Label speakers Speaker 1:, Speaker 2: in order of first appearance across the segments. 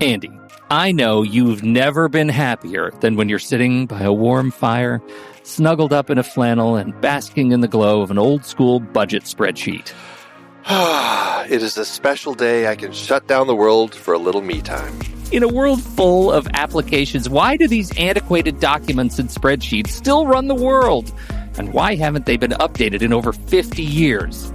Speaker 1: Andy, I know you've never been happier than when you're sitting by a warm fire, snuggled up in a flannel and basking in the glow of an old-school budget spreadsheet.
Speaker 2: It is a special day I can shut down the world for a little me time.
Speaker 1: In a world full of applications, why do these antiquated documents and spreadsheets still run the world? And why haven't they been updated in over 50 years?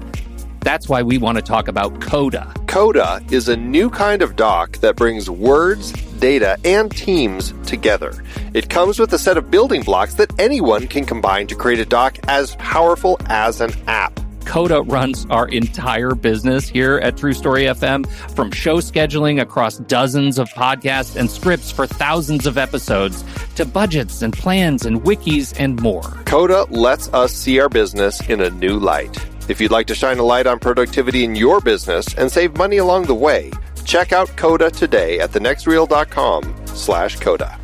Speaker 1: That's why we want to talk about Coda.
Speaker 2: Coda is a new kind of doc that brings words, data, and teams together. It comes with a set of building blocks that anyone can combine to create a doc as powerful as an app.
Speaker 1: Coda runs our entire business here at True Story FM, from show scheduling across dozens of podcasts and scripts for thousands of episodes, to budgets and plans and wikis and more.
Speaker 2: Coda lets us see our business in a new light. If you'd like to shine a light on productivity in your business and save money along the way, check out Coda today at thenextreel.com/Coda.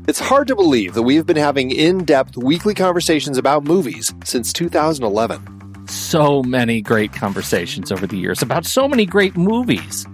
Speaker 2: It's hard to believe that we've been having in-depth weekly conversations about movies since 2011.
Speaker 1: So many great conversations over the years about so many great movies.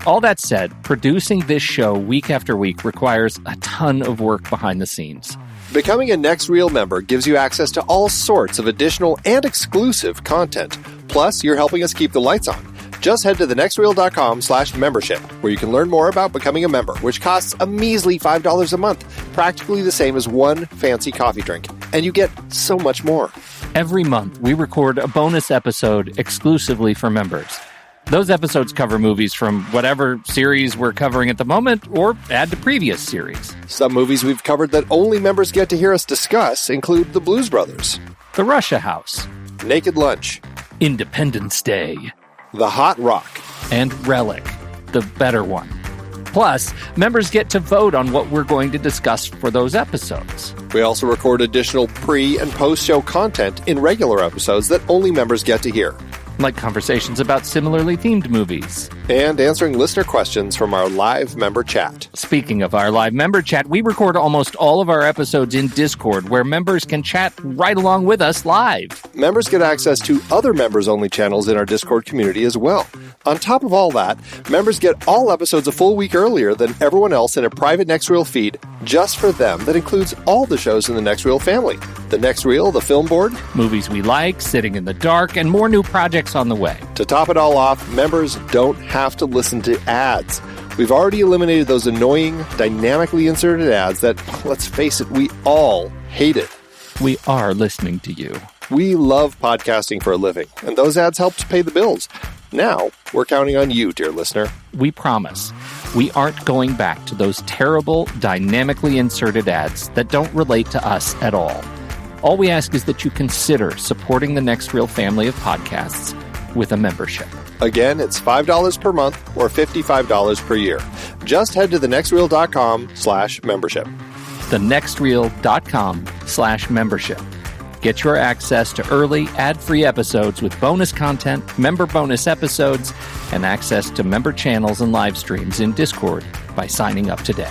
Speaker 1: All that said, producing this show week after week requires a ton of work behind the scenes.
Speaker 2: Becoming a Next Reel member gives you access to all sorts of additional and exclusive content. Plus, you're helping us keep the lights on. Just head to thenextreel.com/membership, where you can learn more about becoming a member, which costs a measly $5 a month, practically the same as one fancy coffee drink. And you get so much more.
Speaker 1: Every month, we record a bonus episode exclusively for members. Those episodes cover movies from whatever series we're covering at the moment, or add to previous series.
Speaker 2: Some movies we've covered that only members get to hear us discuss include The Blues Brothers,
Speaker 1: The Russia House,
Speaker 2: Naked Lunch,
Speaker 1: Independence Day,
Speaker 2: The Hot Rock,
Speaker 1: and Relic, the better one. Plus, members get to vote on what we're going to discuss for those episodes.
Speaker 2: We also record additional pre- and post-show content in regular episodes that only members get to hear,
Speaker 1: like conversations about similarly themed movies.
Speaker 2: And answering listener questions from our live member chat.
Speaker 1: Speaking of our live member chat, we record almost all of our episodes in Discord, where members can chat right along with us live.
Speaker 2: Members get access to other members-only channels in our Discord community as well. On top of all that, members get all episodes a full week earlier than everyone else in a private Next Reel feed just for them that includes all the shows in the Next Reel family. The Next Reel, the Film Board,
Speaker 1: movies we like, Sitting in the Dark, and more new projects on the way.
Speaker 2: To top it all off, members don't have to listen to ads. We've already eliminated those annoying, dynamically inserted ads that, let's face it, we all hated.
Speaker 1: We are listening to you.
Speaker 2: We love podcasting for a living, and those ads help to pay the bills. Now, we're counting on you, dear listener.
Speaker 1: We promise we aren't going back to those terrible, dynamically inserted ads that don't relate to us at all. All we ask is that you consider supporting the Next Reel family of podcasts with a membership.
Speaker 2: Again, it's $5 per month or $55 per year. Just head to thenextreel.com/membership.
Speaker 1: thenextreel.com/membership. Get your access to early, ad-free episodes with bonus content, member bonus episodes, and access to member channels and live streams in Discord by signing up today.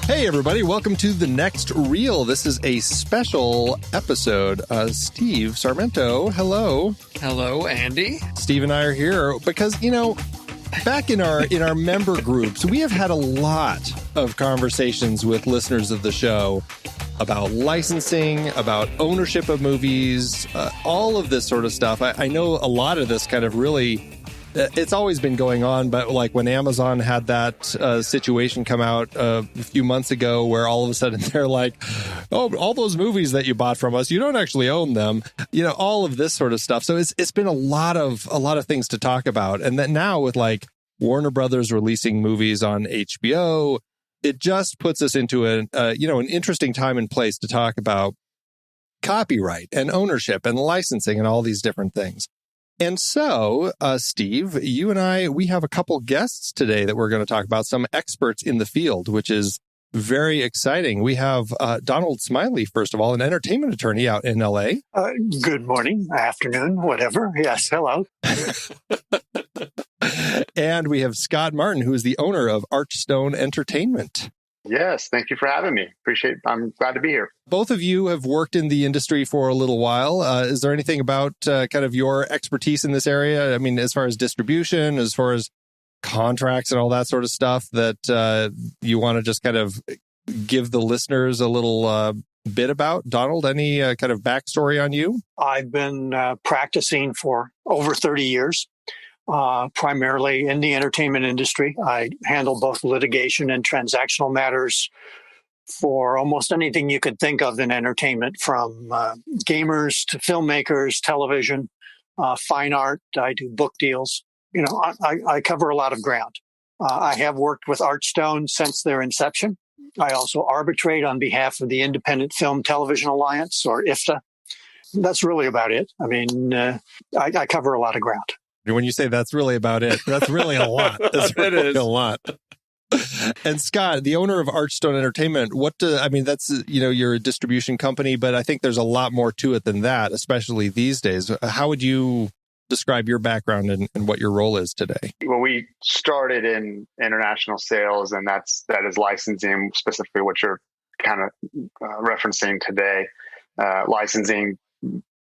Speaker 2: Hey everybody, welcome to The Next Reel. This is a special episode. Steve Sarmento, hello.
Speaker 3: Hello, Andy.
Speaker 2: Steve and I are here because, back in our member groups, we have had a lot of conversations with listeners of the show about licensing, about ownership of movies, all of this sort of stuff. I know a lot of this kind of really... It's always been going on, but like when Amazon had that situation come out a few months ago where all of a sudden they're like, oh, all those movies that you bought from us, you don't actually own them, all of this sort of stuff. So it's been a lot of things to talk about. And then now with like Warner Brothers releasing movies on HBO, it just puts us into an interesting time and place to talk about copyright and ownership and licensing and all these different things. And so, Steve, you and I, we have a couple guests today that we're going to talk about, some experts in the field, which is Very exciting. We have Donald Smiley, first of all, an entertainment attorney out in L.A.
Speaker 3: Good morning, afternoon, whatever. Yes, hello.
Speaker 2: And we have Scott Martin, who is the owner of Archstone Entertainment.
Speaker 4: Yes, thank you for having me. I'm glad to be here.
Speaker 2: Both of you have worked in the industry for a little while. Is there anything about kind of your expertise in this area? I mean, as far as distribution, as far as contracts and all that sort of stuff that you want to just kind of give the listeners a little bit about? Donald, any kind of backstory on you?
Speaker 3: I've been practicing for over 30 years, primarily in the entertainment industry. I handle both litigation and transactional matters for almost anything you could think of in entertainment, from gamers to filmmakers, television, fine art. I do book deals. You know, I cover a lot of ground. I have worked with Archstone since their inception. I also arbitrate on behalf of the Independent Film Television Alliance, or IFTA. That's really about it. I mean, I cover a lot of ground.
Speaker 2: When you say that's really about it, that's really a lot. That's really a lot. And Scott, the owner of Archstone Entertainment, that's, you're a distribution company, but I think there's a lot more to it than that, especially these days. How would you describe your background and what your role is today?
Speaker 4: Well, we started in international sales, and that is licensing, specifically what you're kind of referencing today, licensing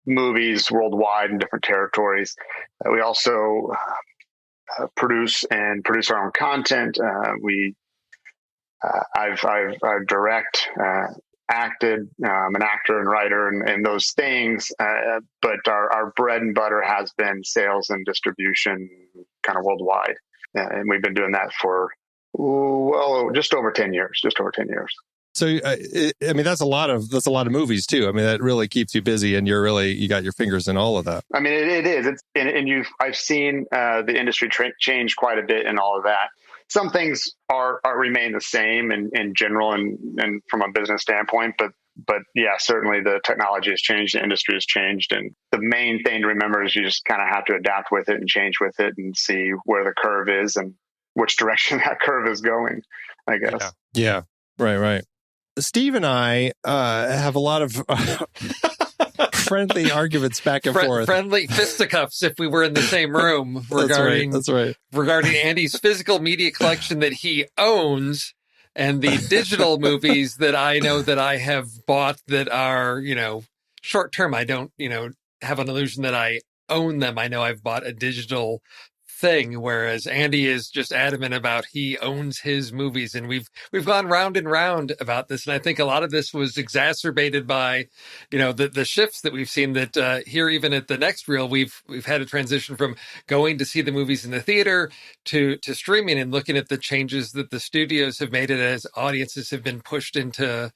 Speaker 4: movies worldwide in different territories. We also produce our own content. I've direct, acted, I'm an actor and writer and those things, but our bread and butter has been sales and distribution kind of worldwide. And we've been doing that for, just over 10 years.
Speaker 2: So, that's a lot of movies too. I mean, that really keeps you busy, and you got your fingers in all of that.
Speaker 4: I mean, it is. I've seen the industry change quite a bit and all of that. Some things remain the same in general and from a business standpoint, but yeah, certainly the technology has changed, the industry has changed, and the main thing to remember is you just kind of have to adapt with it and change with it and see where the curve is and which direction that curve is going, I guess.
Speaker 2: Yeah. Right. Steve and I have a lot of friendly arguments back and forth.
Speaker 1: Friendly fisticuffs if we were in the same room regarding
Speaker 2: That's right.
Speaker 1: regarding Andy's physical media collection that he owns and the digital movies that I know that I have bought that are, short term. I don't, have an illusion that I own them. I know I've bought a digital thing, whereas Andy is just adamant about he owns his movies, and we've gone round and round about this, and I think a lot of this was exacerbated by the shifts that we've seen that here, even at the next reel, we've had a transition from going to see the movies in the theater to streaming, and looking at the changes that the studios have made it as audiences have been pushed into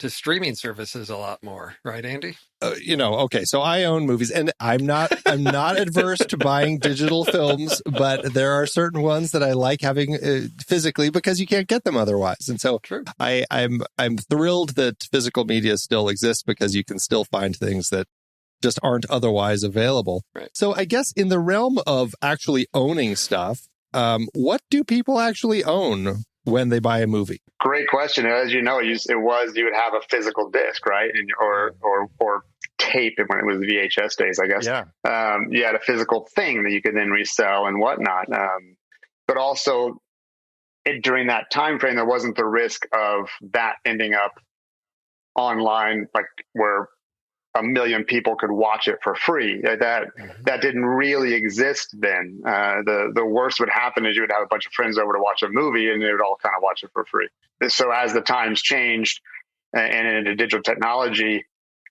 Speaker 1: streaming services a lot more, right, Andy?
Speaker 2: Okay, so I own movies, and I'm not adverse to buying digital films, but there are certain ones that I like having physically because you can't get them otherwise. And so
Speaker 1: True.
Speaker 2: I'm thrilled that physical media still exists because you can still find things that just aren't otherwise available.
Speaker 1: Right.
Speaker 2: So I guess in the realm of actually owning stuff, what do people actually own when they buy a movie?
Speaker 4: Great question. As you know, you would have a physical disc, right? Or tape when it was VHS days, I guess.
Speaker 2: Yeah.
Speaker 4: You had a physical thing that you could then resell and whatnot. But also, during that time frame, there wasn't the risk of that ending up online, like where a million people could watch it for free. That didn't really exist then. The worst would happen is you would have a bunch of friends over to watch a movie, and they would all kind of watch it for free. So as the times changed and into digital technology,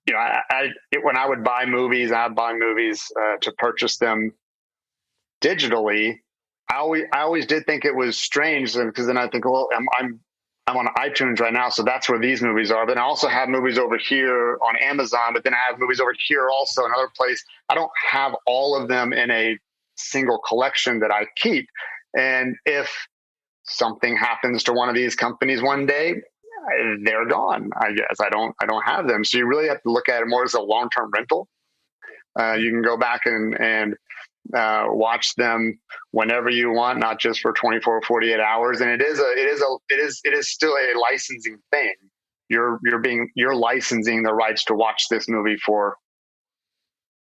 Speaker 4: when I would buy movies, I'd buy movies to purchase them digitally. I always did think it was strange, because then I think, well, I'm on iTunes right now, so that's where these movies are. Then I also have movies over here on Amazon, but then I have movies over here also in another place. I don't have all of them in a single collection that I keep. And if something happens to one of these companies one day, they're gone. I guess I don't have them. So you really have to look at it more as a long-term rental. You can go back and watch them whenever you want, not just for 24 or 48 hours. And it is still a licensing thing. You're licensing the rights to watch this movie for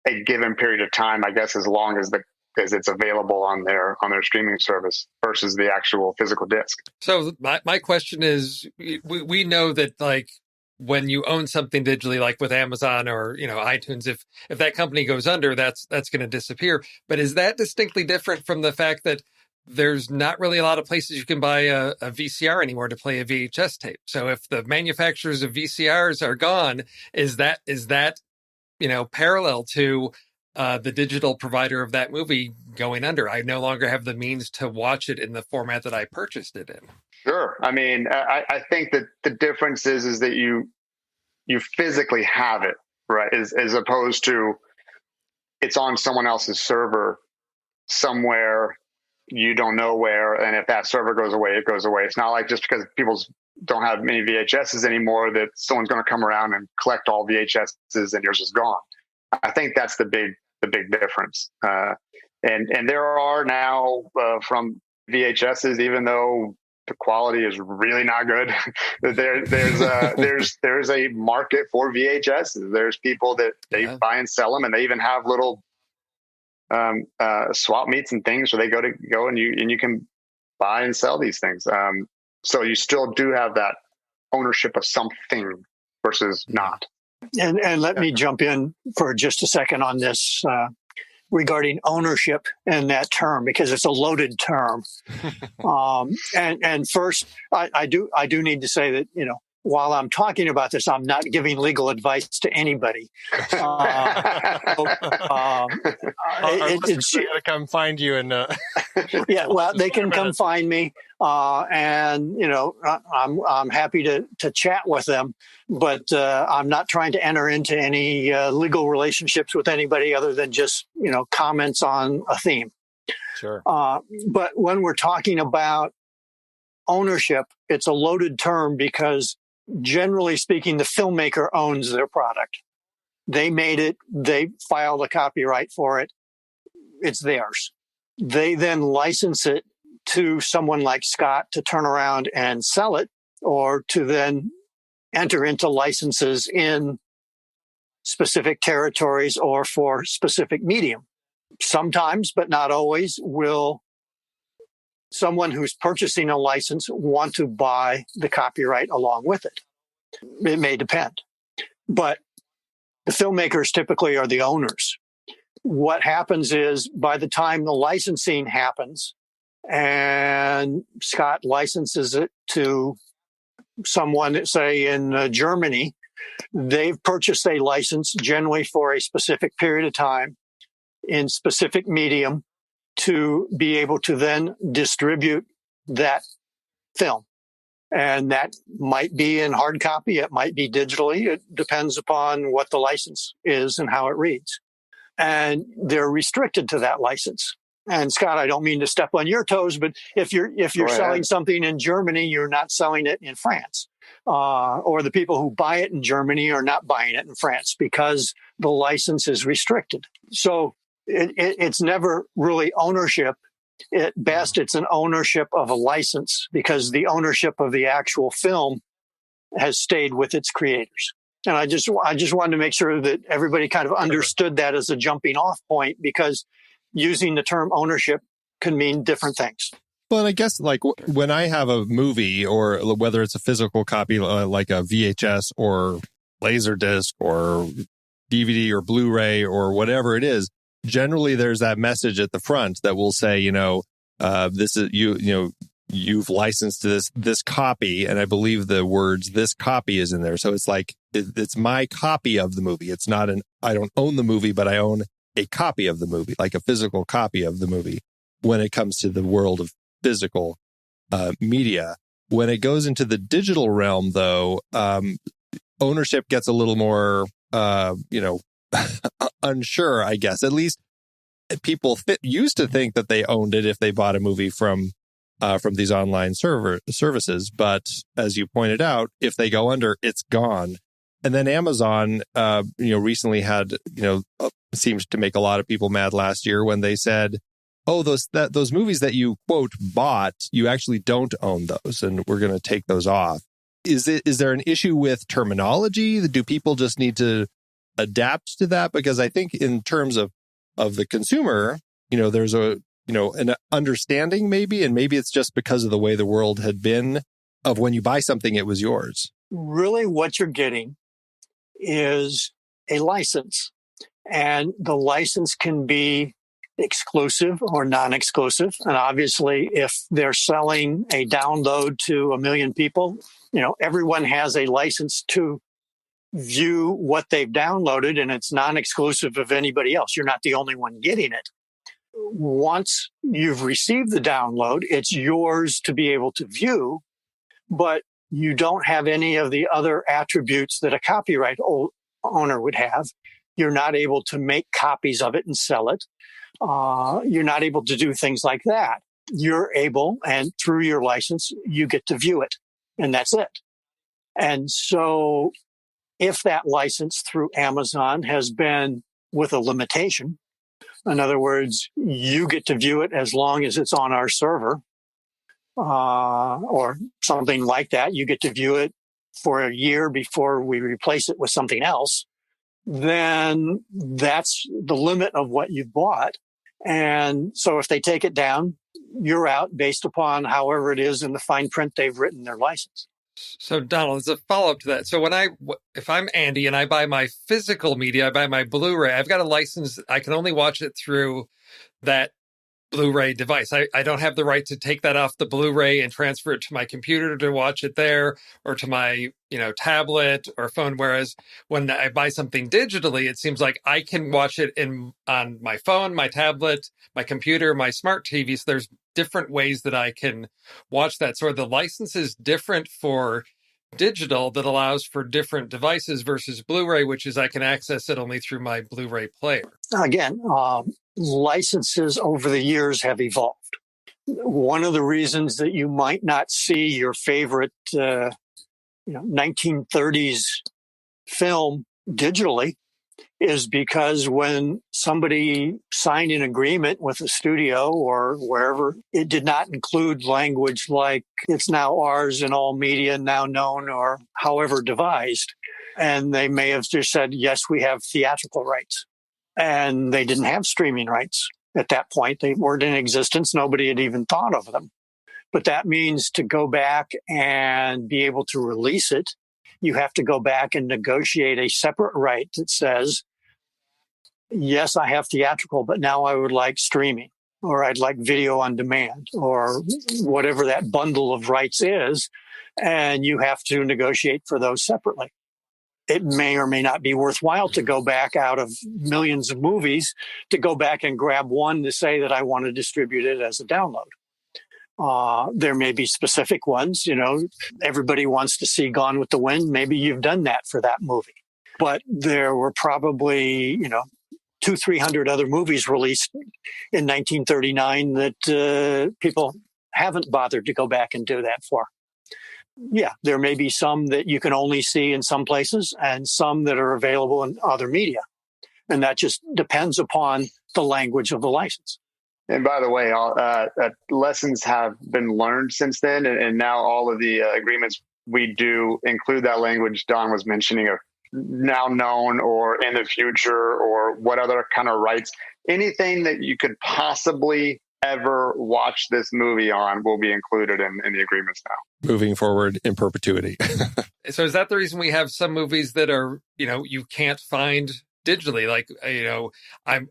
Speaker 4: a given period of time, I guess, as long as it's available on their streaming service versus the actual physical disc. So
Speaker 5: my question is, we know that, like, when you own something digitally, like with Amazon or, iTunes, if that company goes under, that's going to disappear. But is that distinctly different from the fact that there's not really a lot of places you can buy a VCR anymore to play a VHS tape? So if the manufacturers of VCRs are gone, is that parallel to the digital provider of that movie going under? I no longer have the means to watch it in the format that I purchased it in.
Speaker 4: Sure. I mean, I think that the difference is that you physically have it, right? As opposed to it's on someone else's server somewhere, you don't know where. And if that server goes away, it goes away. It's not like just because people don't have many VHSs anymore that someone's going to come around and collect all VHSs and yours is gone. I think that's the big difference. And there are now from VHSs, even though the quality is really not good, there's a market for VHSs. There's people that they buy and sell them, and they even have little swap meets and things where they go and you can buy and sell these things. So you still do have that ownership of something versus not.
Speaker 3: And let me jump in for just a second on this regarding ownership and that term, because it's a loaded term. And first, I do need to say that, while I'm talking about this, I'm not giving legal advice to anybody.
Speaker 2: Our listeners are going to come find you and
Speaker 3: yeah, well, they can come find me, and I'm happy to chat with them. But I'm not trying to enter into any legal relationships with anybody other than just comments on a theme.
Speaker 2: Sure.
Speaker 3: But when we're talking about ownership, it's a loaded term because, generally speaking, the filmmaker owns their product. They made it. They filed a copyright for it. It's theirs. They then license it to someone like Scott to turn around and sell it, or to then enter into licenses in specific territories or for specific medium. Sometimes, but not always, will someone who's purchasing a license want to buy the copyright along with it. It may depend. But the filmmakers typically are the owners. What happens is, by the time the licensing happens and Scott licenses it to someone, say in Germany, they've purchased a license generally for a specific period of time in specific medium to be able to then distribute that film. And that might be in hard copy. It might be digitally. It depends upon what the license is and how it reads. And they're restricted to that license. And Scott, I don't mean to step on your toes, but if you're selling something in Germany, you're not selling it in France. Or the people who buy it in Germany are not buying it in France because the license is restricted. So it's never really ownership. At best, it's an ownership of a license because the ownership of the actual film has stayed with its creators. And I just wanted to make sure that everybody kind of understood that as a jumping off point, because using the term ownership can mean different things.
Speaker 2: Well, and I guess like when I have a movie, or whether it's a physical copy like a VHS or Laserdisc or DVD or Blu-ray or whatever it is, generally there's that message at the front that will say, this is you've licensed this copy, and I believe the words "this copy" is in there. So it's like it's my copy of the movie. It's not I don't own the movie, but I own a copy of the movie, like a physical copy of the movie. When it comes to the world of physical media, when it goes into the digital realm, though, ownership gets a little more, unsure, I guess. At least people used to think that they owned it if they bought a movie from these online services. But as you pointed out, if they go under, it's gone. And then Amazon, recently had, seemed to make a lot of people mad last year when they said, oh, those movies that you, quote, bought, you actually don't own those, and we're going to take those off. Is there an issue with terminology? Do people just need to adapt to that? Because I think in terms of the consumer, there's an understanding maybe, and maybe it's just because of the way the world had been of when you buy something, it was yours.
Speaker 3: Really what you're getting is a license, and the license can be exclusive or non-exclusive. And obviously, if they're selling a download to 1 million people, everyone has a license to view what they've downloaded, and it's non-exclusive of anybody else. You're not the only one getting it. Once you've received the download, it's yours to be able to view, but you don't have any of the other attributes that a copyright owner would have. You're not able to make copies of it and sell it. You're not able to do things like that. You're able, and through your license, you get to view it, and that's it. And so if that license through Amazon has been with a limitation, in other words, you get to view it as long as it's on our server, or something like that, you get to view it for a year before we replace it with something else, then that's the limit of what you've bought. And so if they take it down, you're out based upon however it is in the fine print they've written their license.
Speaker 5: So, Donald, as a follow-up to that, so if I'm Andy and I buy my physical media, I buy my Blu-ray, I've got a license. I can only watch it through that Blu-ray device. I don't have the right to take that off the Blu-ray and transfer it to my computer to watch it there, or to my, tablet or phone. Whereas when I buy something digitally, it seems like I can watch it on my phone, my tablet, my computer, my smart TV. So there's different ways that I can watch that. So the license is different for digital that allows for different devices versus Blu-ray, which is I can access it only through my Blu-ray player.
Speaker 3: Again, licenses over the years have evolved. One of the reasons that you might not see your favorite 1930s film digitally is because when somebody signed an agreement with a studio or wherever, it did not include language like it's now ours in all media now known or however devised. And they may have just said, yes, we have theatrical rights. And they didn't have streaming rights at that point. They weren't in existence. Nobody had even thought of them. But that means to go back and be able to release it, you have to go back and negotiate a separate right that says, yes, I have theatrical, but now I would like streaming, or I'd like video on demand, or whatever that bundle of rights is. And you have to negotiate for those separately. It may or may not be worthwhile to go back out of millions of movies to go back and grab one to say that I want to distribute it as a download. There may be specific ones, everybody wants to see Gone with the Wind. Maybe you've done that for that movie. But there were probably, 200-300 other movies released in 1939 that people haven't bothered to go back and do that for. Yeah, there may be some that you can only see in some places and some that are available in other media. And that just depends upon the language of the license.
Speaker 4: And by the way, lessons have been learned since then. And now all of the agreements we do include that language Don was mentioning of now known or in the future or what other kind of rights. Anything that you could possibly ever watch this movie on will be included in the agreements now.
Speaker 2: Moving forward in perpetuity.
Speaker 5: So is that the reason we have some movies that are, you can't find digitally? Like,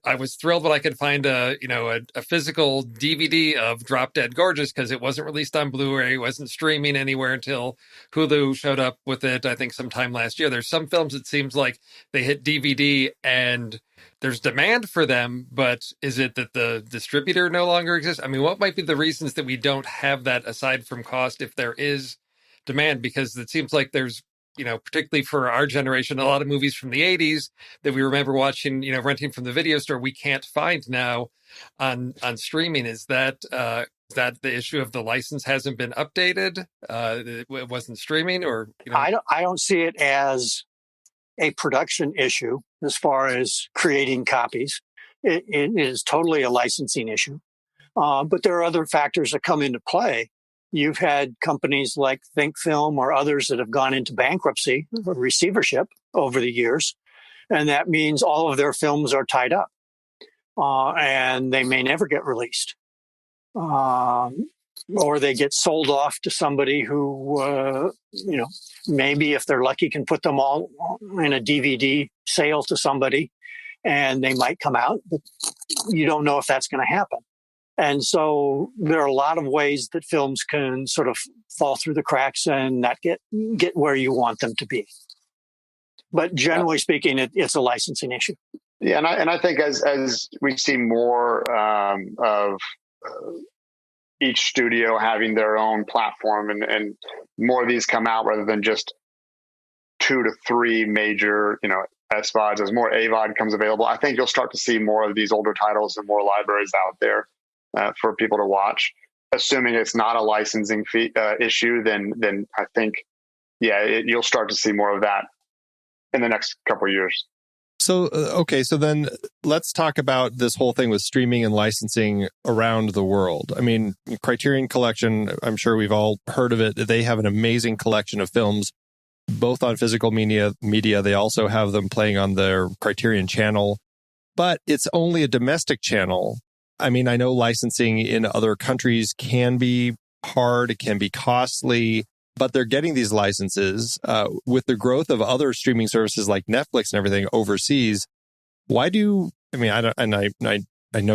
Speaker 5: I was thrilled when I could find a physical DVD of Drop Dead Gorgeous because it wasn't released on Blu-ray, wasn't streaming anywhere until Hulu showed up with it, I think sometime last year. There's some films it seems like they hit DVD and there's demand for them, but is it that the distributor no longer exists? I mean, what might be the reasons that we don't have that aside from cost if there is demand? Because it seems like there's, particularly for our generation, a lot of movies from the 80s that we remember watching, renting from the video store, we can't find now on streaming. Is that the issue of the license hasn't been updated? It wasn't streaming, or
Speaker 3: I don't see it as a production issue as far as creating copies. It is totally a licensing issue. But there are other factors that come into play. You've had companies like Think Film or others that have gone into bankruptcy or receivership over the years. And that means all of their films are tied up and they may never get released. Or they get sold off to somebody who, maybe if they're lucky, can put them all in a DVD sale to somebody and they might come out, but you don't know if that's going to happen. And so there are a lot of ways that films can sort of fall through the cracks and not get where you want them to be. But generally speaking, it's a licensing issue.
Speaker 4: Yeah, and I think as we see more of each studio having their own platform and more of these come out rather than just 2 to 3 major, SVODs, as more AVOD comes available, I think you'll start to see more of these older titles and more libraries out there for people to watch. Assuming it's not a licensing fee issue, then I think, you'll start to see more of that in the next couple of years.
Speaker 2: So, so then let's talk about this whole thing with streaming and licensing around the world. I mean, Criterion Collection, I'm sure we've all heard of it. They have an amazing collection of films, both on physical media. They also have them playing on their Criterion channel, but it's only a domestic channel. I mean, I know licensing in other countries can be hard, it can be costly, but they're getting these licenses with the growth of other streaming services like Netflix and everything overseas. I know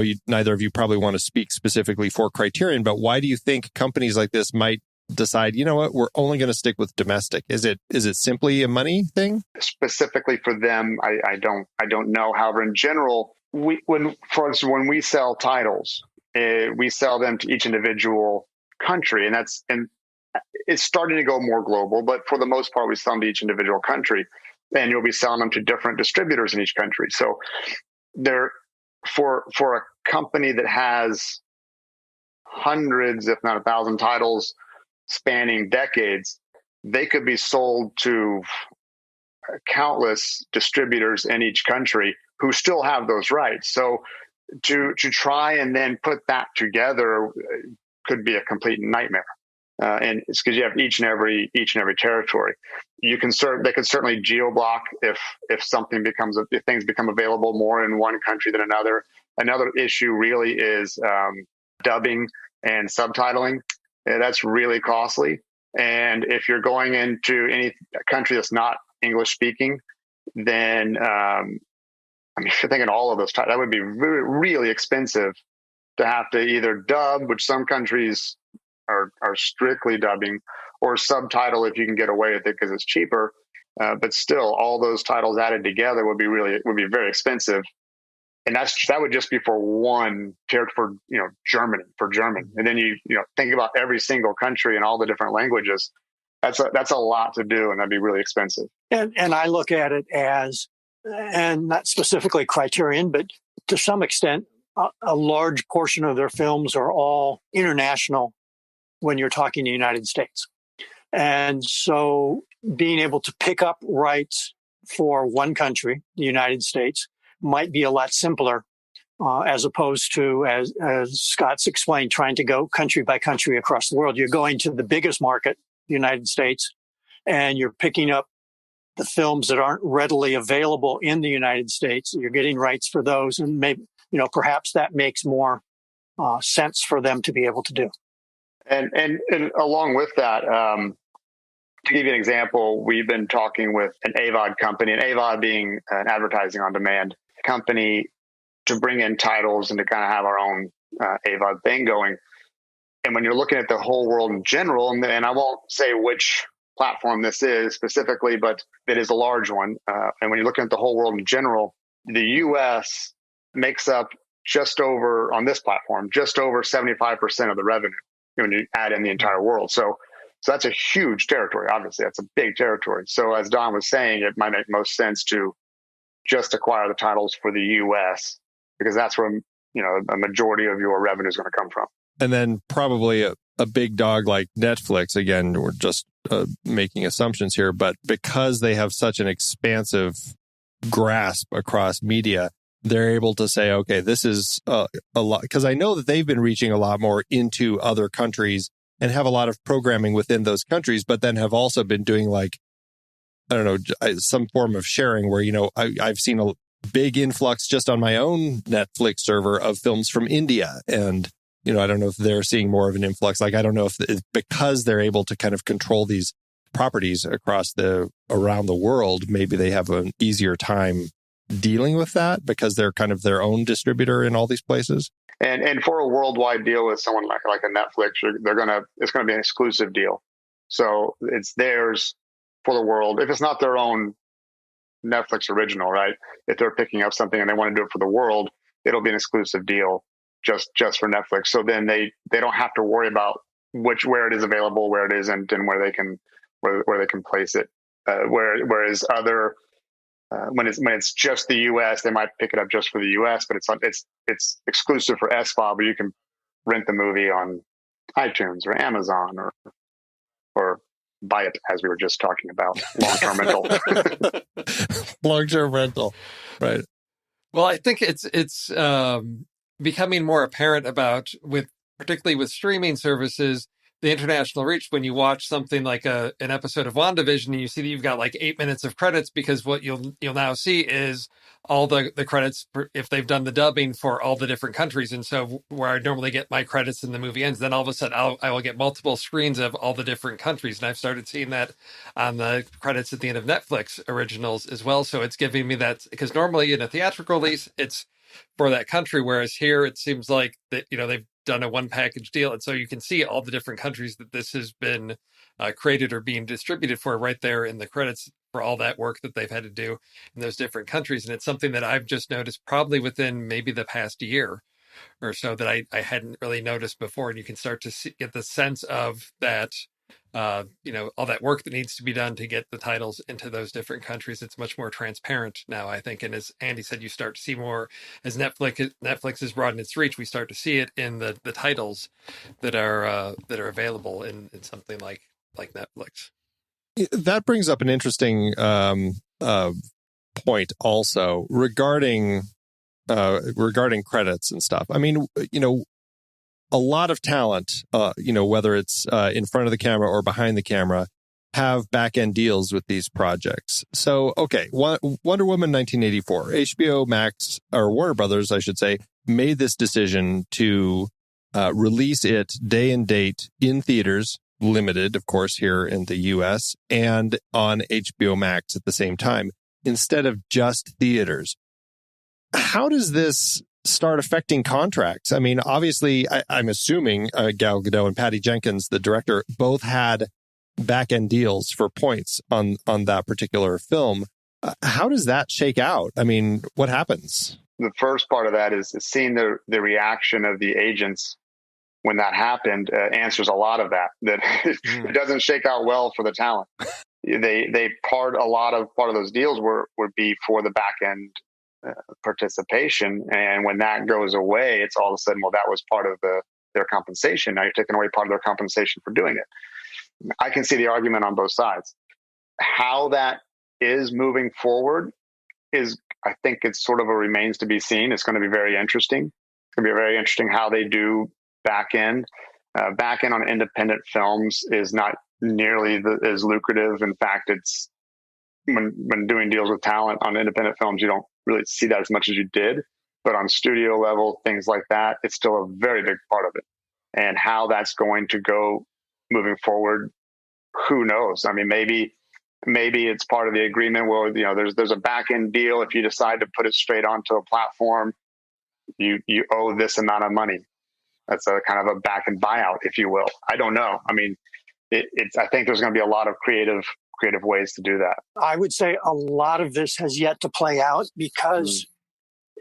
Speaker 2: you, neither of you probably want to speak specifically for Criterion, but why do you think companies like this might decide, you know what, we're only going to stick with domestic? Is it simply a money thing?
Speaker 4: Specifically for them, I don't know. However, in general, when we sell titles, we sell them to each individual country, and it's starting to go more global, but for the most part, we sell them to each individual country, and you'll be selling them to different distributors in each country. So they're for a company that has hundreds, if not 1,000 titles spanning decades, they could be sold to countless distributors in each country who still have those rights. So to try and then put that together could be a complete nightmare. And it's because you have each and every territory. They could certainly geo-block if things become available more in one country than another. Another issue really is dubbing and subtitling. That's really costly. And if you're going into any country that's not English speaking, then if you're thinking all of those titles, that would be really, really expensive to have to either dub, which some countries are strictly dubbing, or subtitle if you can get away with it because it's cheaper. But still, all those titles added together would be very expensive. And that would just be for one territory, for German. And then you think about every single country and all the different languages. That's a lot to do, and that'd be really expensive.
Speaker 3: And I look at it as, and not specifically Criterion, but to some extent, a large portion of their films are all international when you're talking the United States. And so being able to pick up rights for one country, the United States, might be a lot simpler as opposed to, as Scott's explained, trying to go country by country across the world. You're going to the biggest market, the United States, and you're picking up the films that aren't readily available in the United States. You're getting rights for those, and maybe, perhaps that makes more sense for them to be able to do.
Speaker 4: And along with that, to give you an example, we've been talking with an AVOD company, and AVOD being an advertising on demand company, to bring in titles and to kind of have our own AVOD thing going. And when you're looking at the whole world in general, and I won't say which platform this is specifically, but it is a large one. And when you're looking at the whole world in general, the U.S. makes up on this platform, just over 75% of the revenue when you add in the entire world. So that's a huge territory. Obviously, that's a big territory. So as Don was saying, it might make most sense to just acquire the titles for the U.S. because that's where a majority of your revenue is going to come from.
Speaker 2: And then probably a big dog like Netflix, again, we're just making assumptions here, but because they have such an expansive grasp across media, they're able to say, okay, this is a lot, because I know that they've been reaching a lot more into other countries and have a lot of programming within those countries, but then have also been doing like, I don't know, some form of sharing where, I've seen a big influx just on my own Netflix server of films from India. And, I don't know if they're seeing more of an influx. Like, I don't know if because they're able to kind of control these properties around the world, maybe they have an easier time dealing with that because they're kind of their own distributor in all these places.
Speaker 4: And for a worldwide deal with someone like a Netflix, it's gonna be an exclusive deal. So it's theirs for the world. If it's not their own Netflix original, right? If they're picking up something and they want to do it for the world, it'll be an exclusive deal just for Netflix. So then they don't have to worry about where it is available, where it isn't, and where they can place it. Whereas other when it's just the U.S., they might pick it up just for the U.S., but it's exclusive for SVOD, but you can rent the movie on iTunes or Amazon or buy it, as we were just talking about, long-term rental.
Speaker 2: Long-term rental, right?
Speaker 5: Well, I think it's becoming more apparent particularly with streaming services, the international reach. When you watch something like an episode of WandaVision, and you see that you've got like 8 minutes of credits, because what you'll now see is all the credits if they've done the dubbing for all the different countries. And so where I normally get my credits and the movie ends, then all of a sudden I will get multiple screens of all the different countries. And I've started seeing that on the credits at the end of Netflix originals as well. So it's giving me that, because normally in a theatrical release, it's for that country. Whereas here it seems like that, they've done a one package deal. And so you can see all the different countries that this has been created or being distributed for right there in the credits for all that work that they've had to do in those different countries. And it's something that I've just noticed probably within maybe the past year or so that I hadn't really noticed before. And you can start to get the sense of that, all that work that needs to be done to get the titles into those different countries. It's much more transparent now, I think. And as Andy said, you start to see more as Netflix has broadened its reach. We start to see it in the titles that are available in something like Netflix.
Speaker 2: That brings up an interesting point also regarding credits and stuff. I mean, a lot of talent, whether it's in front of the camera or behind the camera, have back-end deals with these projects. So, okay, Wonder Woman 1984, HBO Max, or Warner Brothers, I should say, made this decision to release it day and date in theaters, limited, of course, here in the US, and on HBO Max at the same time, instead of just theaters. How does this start affecting contracts? I mean, obviously, I'm assuming Gal Gadot and Patty Jenkins, the director, both had back-end deals for points on that particular film. How does that shake out? I mean, what happens?
Speaker 4: The first part of that is seeing the reaction of the agents when that happened answers a lot of that. That it doesn't shake out well for the talent. Part of those deals would be for the back-end participation, and when that goes away, it's all of a sudden, well, that was part of their compensation. Now you're taking away part of their compensation for doing it. I can see the argument on both sides. How that is moving forward I think it's sort of remains to be seen. It's going to be very interesting. It's going to be very interesting how they do back end. Back end on independent films is not nearly as lucrative. In fact, it's when doing deals with talent on independent films, you don't really see that as much as you did. But on studio level, things like that, it's still a very big part of it. And how that's going to go moving forward, who knows? I mean, maybe it's part of the agreement where, there's a back end deal. If you decide to put it straight onto a platform, you owe this amount of money. That's a kind of a back end buyout, if you will. I don't know. I mean, I think there's going to be a lot of creative ways to do that.
Speaker 3: I would say a lot of this has yet to play out because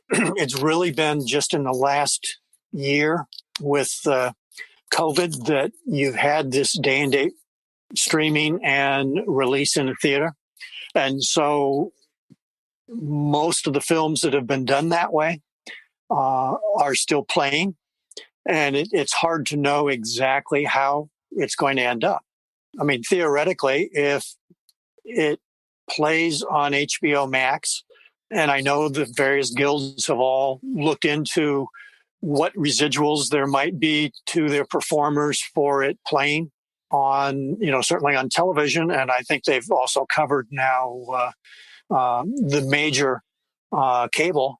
Speaker 3: it's really been just in the last year with COVID that you've had this day and date streaming and release in the theater. And so most of the films that have been done that way are still playing. And it's hard to know exactly how it's going to end up. I mean, theoretically, if it plays on HBO Max, and I know the various guilds have all looked into what residuals there might be to their performers for it playing on, certainly on television. And I think they've also covered now the major cable.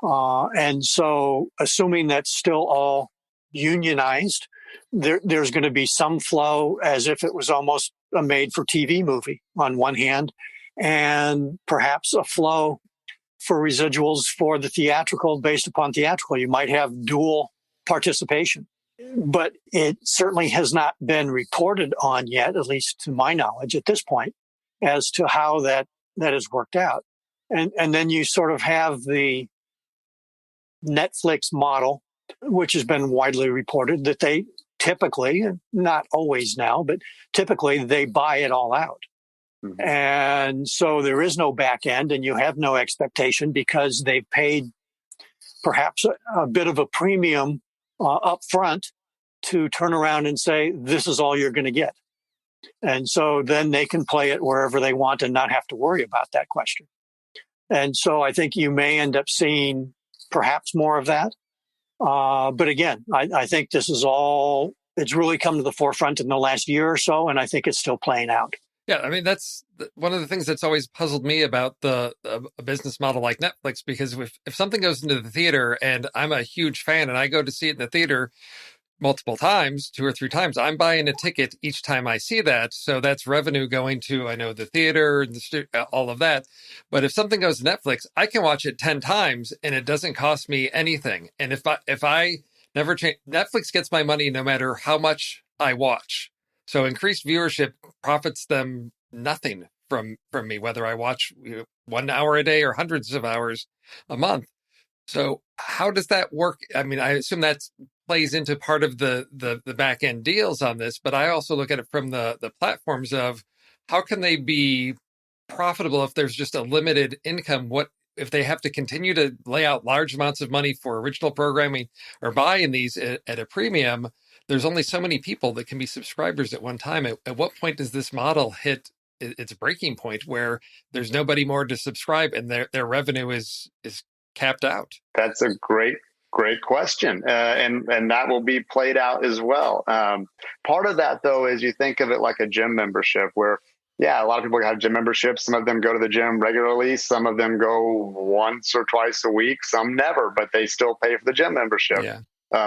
Speaker 3: And so assuming that's still all unionized, there's going to be some flow as if it was almost a made-for-TV movie on one hand, and perhaps a flow for residuals for the theatrical based upon theatrical. You might have dual participation, but it certainly has not been reported on yet, at least to my knowledge at this point, as to how that has worked out. And then you sort of have the Netflix model, which has been widely reported, that they typically, not always now, but typically they buy it all out. Mm-hmm. And so there is no back end, and you have no expectation because they've paid perhaps a bit of a premium up front to turn around and say, this is all you're going to get. And so then they can play it wherever they want and not have to worry about that question. And so I think you may end up seeing perhaps more of that. But again, I think this is all, it's really come to the forefront in the last year or so, and I think it's still playing out.
Speaker 5: Yeah, I mean, that's one of the things that's always puzzled me about a business model like Netflix, because if something goes into the theater and I'm a huge fan and I go to see it in the theater multiple times, 2 or 3 times, I'm buying a ticket each time I see that. So that's revenue going to, I know, the theater and all of that. But if something goes to Netflix, I can watch it 10 times and it doesn't cost me anything. And if I never change, Netflix gets my money no matter how much I watch. So increased viewership profits them nothing from me, whether I watch 1 hour a day or hundreds of hours a month. So how does that work? I mean, I assume that plays into part of the back end deals on this, but I also look at it from the platforms of how can they be profitable if there's just a limited income? What if they have to continue to lay out large amounts of money for original programming or buying these at a premium? There's only so many people that can be subscribers at one time. At what point does this model hit its breaking point where there's nobody more to subscribe and their revenue is capped out?
Speaker 4: That's a great question. And that will be played out as well. Part of that, though, is you think of it like a gym membership where, yeah, a lot of people have gym memberships. Some of them go to the gym regularly. Some of them go once or twice a week. Some never, but they still pay for the gym membership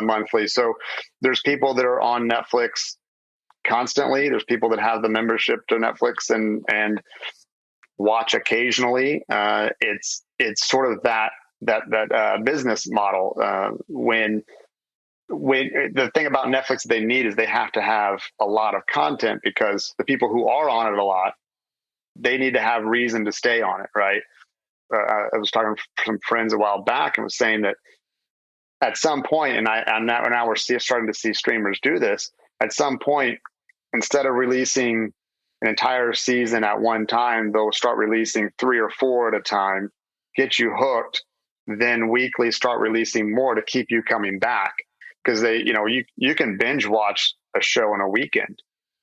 Speaker 4: monthly. So there's people that are on Netflix constantly. There's people that have the membership to Netflix and watch occasionally. It's sort of that business model. When the thing about Netflix they need is they have to have a lot of content, because the people who are on it a lot, they need to have reason to stay on it, right? I was talking to some friends a while back and was saying that at some point, and now we're starting to see streamers do this, at some point, instead of releasing an entire season at one time, they'll start releasing 3 or 4 at a time, get you hooked, then weekly start releasing more to keep you coming back. Because you can binge watch a show in a weekend,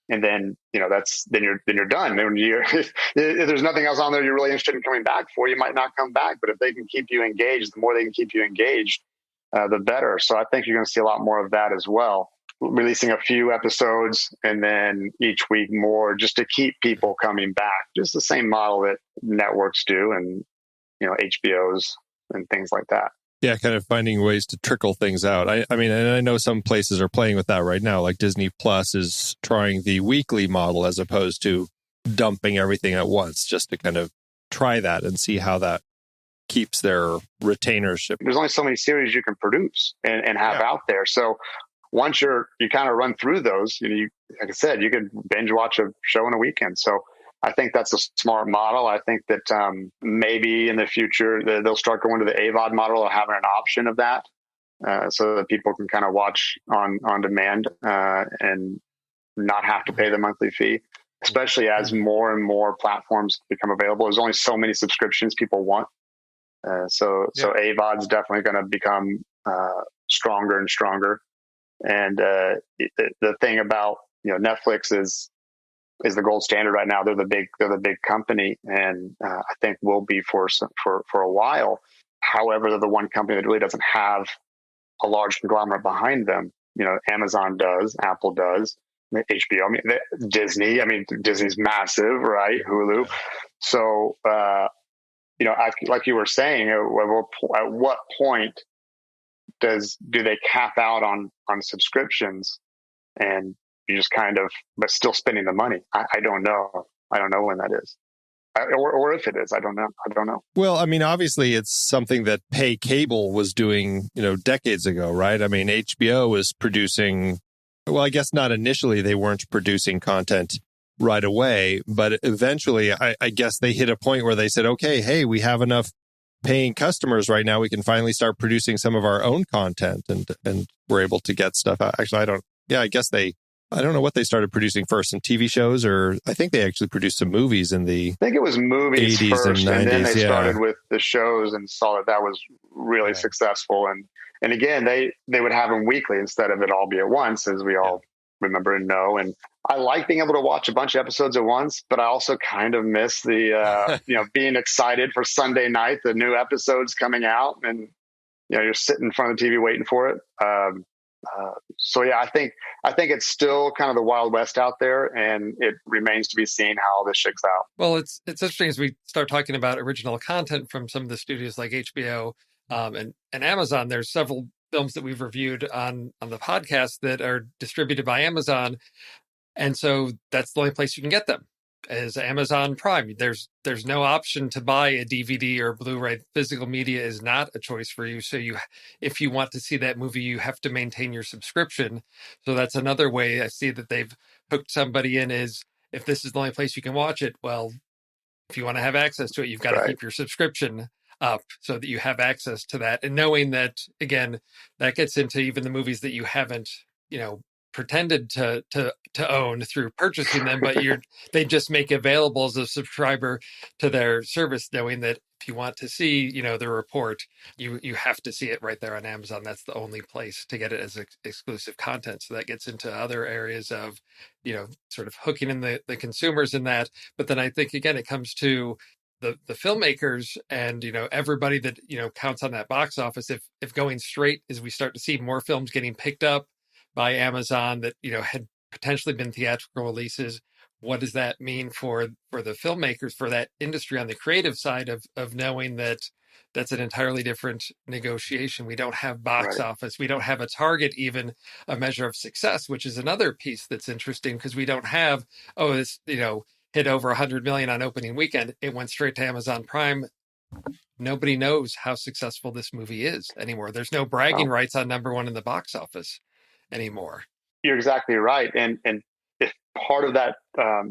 Speaker 4: and then then you're done. Then if there's nothing else on there you're really interested in coming back for, you might not come back. But if they can keep you engaged, the more they can keep you engaged, the better. So I think you're going to see a lot more of that as well. Releasing a few episodes and then each week more, just to keep people coming back. Just the same model that networks do, and HBOs and things like that.
Speaker 2: Yeah, kind of finding ways to trickle things out. I mean, and I know some places are playing with that right now. Like Disney Plus is trying the weekly model as opposed to dumping everything at once, just to kind of try that and see how that keeps their retainership.
Speaker 4: There's only so many series you can produce and have out there. So once you kind of run through those, like I said, you could binge watch a show in a weekend. So I think that's a smart model. I think that maybe in the future they'll start going to the AVOD model or having an option of that, so that people can kind of watch on demand and not have to pay the monthly fee, especially as more and more platforms become available. There's only so many subscriptions people want. So AVOD's definitely going to become stronger and stronger. And the thing about Netflix is the gold standard right now. They're the big company, and I think will be for a while. However, they're the one company that really doesn't have a large conglomerate behind them. Amazon does, Apple does, HBO. I mean, Disney. I mean, Disney's massive, right? Hulu. So, like you were saying, at what point do they cap out on subscriptions, and you just but still spending the money? I don't know. I don't know when that is. Or if it is, I don't know.
Speaker 2: Well, I mean, obviously, it's something that pay cable was doing, decades ago, right? I mean, HBO was producing. Well, I guess not initially. They weren't producing content right away, but eventually, I guess they hit a point where they said, "Okay, hey, we have enough paying customers right now. We can finally start producing some of our own content, and we're able to get stuff out." Actually, I don't. Yeah, I guess I don't know what they started producing first, some TV shows, or I think they actually produced some movies in the
Speaker 4: I think it was movies
Speaker 2: 80s
Speaker 4: first,
Speaker 2: and 90s,
Speaker 4: then they started with the shows and saw that was really successful. And again, they would have them weekly instead of it all be at once, as we all remember and know. And I like being able to watch a bunch of episodes at once, but I also kind of miss the being excited for Sunday night, the new episodes coming out, and you're sitting in front of the TV waiting for it. So yeah, I think it's still kind of the Wild West out there, and it remains to be seen how all this shakes out.
Speaker 5: Well, it's interesting as we start talking about original content from some of the studios like HBO and Amazon. There's several films that we've reviewed on the podcast that are distributed by Amazon, and so that's the only place you can get them is Amazon Prime. There's no option to buy a DVD or Blu-ray. Physical media is not a choice for you. So if you want to see that movie, you have to maintain your subscription. So that's another way I see that they've hooked somebody in is if this is the only place you can watch it, well, if you want to have access to it, you've got to keep your subscription up so that you have access to that. And knowing that, again, that gets into even the movies that you haven't, pretended to own through purchasing them, but they just make available as a subscriber to their service, knowing that if you want to see, the report, you have to see it right there on Amazon. That's the only place to get it as exclusive content. So that gets into other areas of, sort of hooking in the consumers in that. But then I think, again, it comes to the filmmakers and, everybody that, counts on that box office. If going straight is we start to see more films getting picked up by Amazon that, had potentially been theatrical releases, what does that mean for the filmmakers, for that industry on the creative side of knowing that that's an entirely different negotiation? We don't have box office. We don't have a target, even a measure of success, which is another piece that's interesting because we don't have, this, hit over 100 million on opening weekend. It went straight to Amazon Prime. Nobody knows how successful this movie is anymore. There's no bragging rights on number one in the box office anymore.
Speaker 4: You're exactly right. And if part of that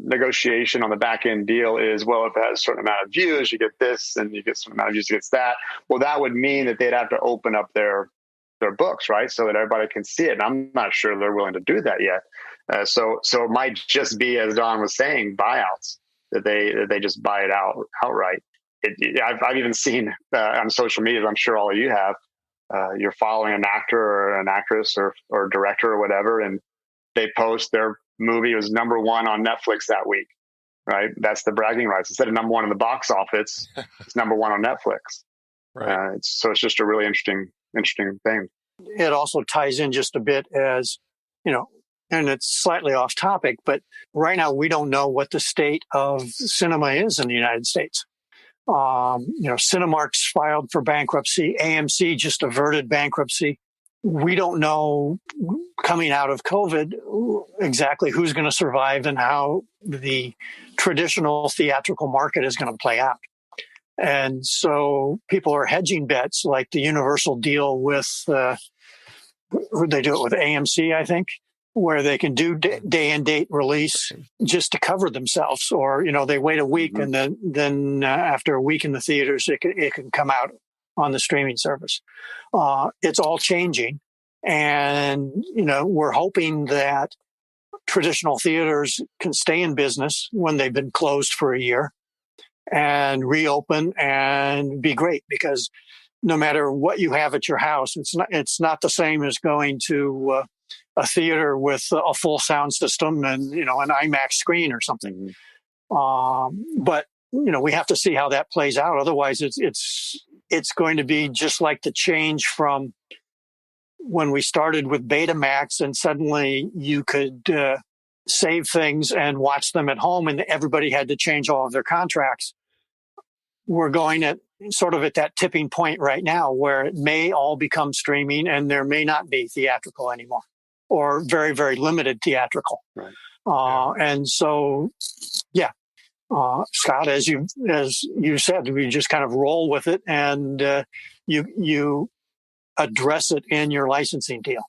Speaker 4: negotiation on the back end deal is, well, if it has a certain amount of views, you get this, and you get a certain amount of views, you get that. Well, that would mean that they'd have to open up their books, right? So that everybody can see it. And I'm not sure they're willing to do that yet. So it might just be, as Don was saying, buyouts, that they just buy it outright. I've even seen on social media, I'm sure all of you have, you're following an actor or an actress or director or whatever, and they post their movie was number one on Netflix that week, right? That's the bragging rights. Instead of number one in the box office, it's number one on Netflix. Right. So it's just a really interesting thing.
Speaker 3: It also ties in just a bit as, and it's slightly off topic, but right now we don't know what the state of cinema is in the United States. Cinemark's filed for bankruptcy. AMC just averted bankruptcy. We don't know, coming out of COVID, exactly who's going to survive and how the traditional theatrical market is going to play out. And so people are hedging bets, like the Universal deal with, they do it with AMC, I think, where they can do day and date release just to cover themselves, or they wait a week and then after a week in the theaters, it can come out on the streaming service. It's all changing, and we're hoping that traditional theaters can stay in business when they've been closed for a year and reopen and be great, because no matter what you have at your house, it's not the same as going to a theater with a full sound system and, an IMAX screen or something. But, we have to see how that plays out. Otherwise, it's going to be just like the change from when we started with Betamax and suddenly you could save things and watch them at home and everybody had to change all of their contracts. We're going at sort of at that tipping point right now where it may all become streaming and there may not be theatrical anymore or very, very limited theatrical.
Speaker 4: Right.
Speaker 3: And so, Scott, as you said, we just kind of roll with it and you address it in your licensing deal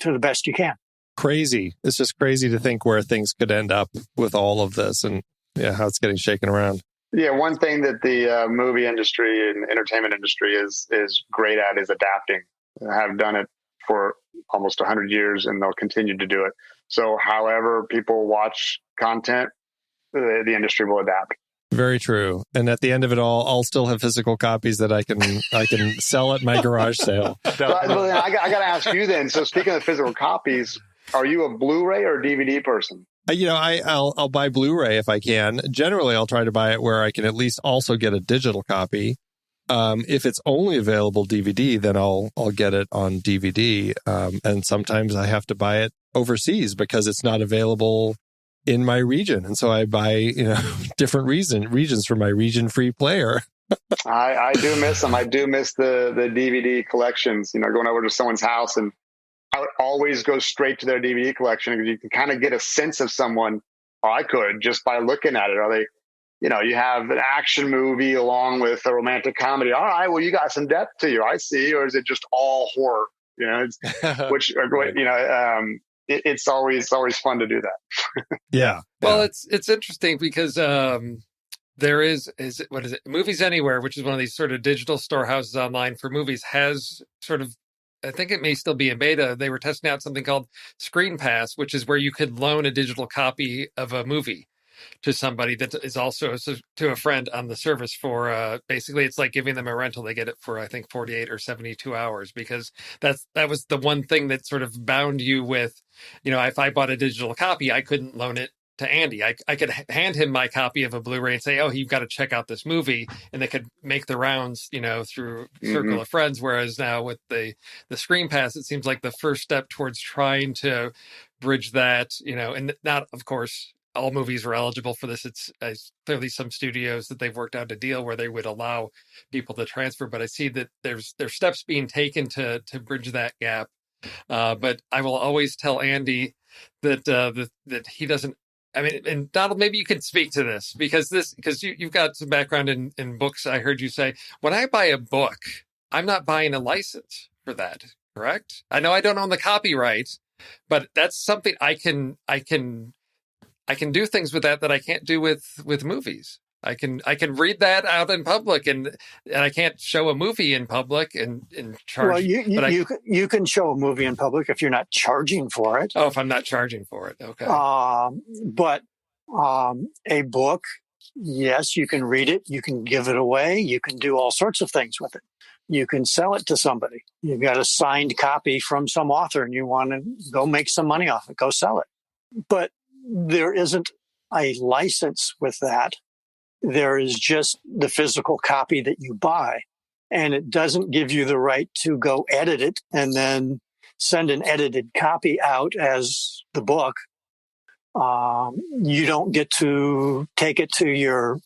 Speaker 3: to the best you can.
Speaker 2: Crazy. It's just crazy to think where things could end up with all of this and how it's getting shaken around.
Speaker 4: Yeah, one thing that the movie industry and entertainment industry is great at is adapting. They have done it for almost 100 years, and they'll continue to do it. So however people watch content, the industry will adapt.
Speaker 2: Very true. And at the end of it all, I'll still have physical copies that I can sell at my garage sale.
Speaker 4: I got to ask you then. So speaking of physical copies, are you a Blu-ray or DVD person?
Speaker 2: I'll buy Blu-ray if I can. Generally, I'll try to buy it where I can at least also get a digital copy. If it's only available DVD, then I'll get it on DVD. And sometimes I have to buy it overseas because it's not available in my region. And so I buy, different regions for my region-free player.
Speaker 4: I do miss them. I do miss the DVD collections, going over to someone's house, and I would always go straight to their DVD collection because you can kind of get a sense of someone. Or I could just by looking at it. Are they, you have an action movie along with a romantic comedy. All right, well, you got some depth to you. I see. Or is it just all horror? It's always fun to do that.
Speaker 2: Yeah.
Speaker 5: Well, it's interesting because there is Movies Anywhere, which is one of these sort of digital storehouses online for movies, has sort of, I think it may still be in beta. They were testing out something called Screen Pass, which is where you could loan a digital copy of a movie to somebody that is also to a friend on the service for basically it's like giving them a rental. They get it for I think 48 or 72 hours because that was the one thing that sort of bound you with, if I bought a digital copy, I couldn't loan it to Andy. I could hand him my copy of a Blu-ray and say, oh, you've got to check out this movie. And they could make the rounds, through circle of friends. Whereas now with the Screen Pass, it seems like the first step towards trying to bridge that, and not, of course, all movies are eligible for this. It's clearly some studios that they've worked out a deal where they would allow people to transfer. But I see that there's steps being taken to bridge that gap. But I will always tell Andy that that he doesn't. I mean, and Donald, maybe you could speak to this because you've got some background in books. I heard you say, when I buy a book, I'm not buying a license for that, correct? I know I don't own the copyright, but that's something I can do things with that I can't do with movies. I can read that out in public, and I can't show a movie in public and charge.
Speaker 3: Well, you can show a movie in public if you're not charging for it.
Speaker 5: Oh, if I'm not charging for it, okay.
Speaker 3: But a book, yes, you can read it. You can give it away. You can do all sorts of things with it. You can sell it to somebody. You've got a signed copy from some author, and you want to go make some money off it. Go sell it. But there isn't a license with that. There is just the physical copy that you buy, and it doesn't give you the right to go edit it and then send an edited copy out as the book. You don't get to take it to your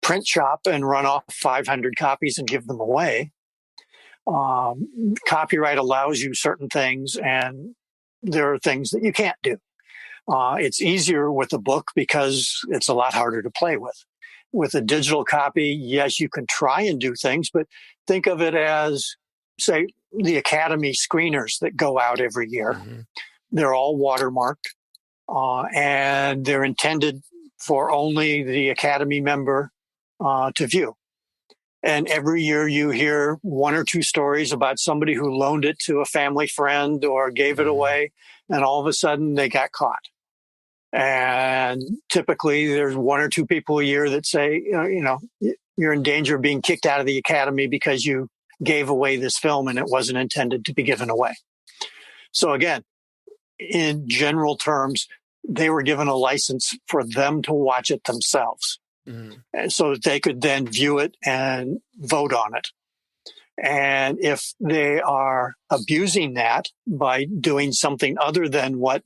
Speaker 3: print shop and run off 500 copies and give them away. Copyright allows you certain things, and there are things that you can't do. It's easier with a book because it's a lot harder to play with. With a digital copy, yes, you can try and do things, but think of it as, say, the Academy screeners that go out every year. Mm-hmm. They're all watermarked, and they're intended for only the Academy member to view. And every year you hear one or two stories about somebody who loaned it to a family friend or gave it away, and all of a sudden they got caught. And typically there's one or two people a year that say, you're in danger of being kicked out of the Academy because you gave away this film and it wasn't intended to be given away. So again, in general terms, they were given a license for them to watch it themselves, and so that they could then view it and vote on it. And if they are abusing that by doing something other than what,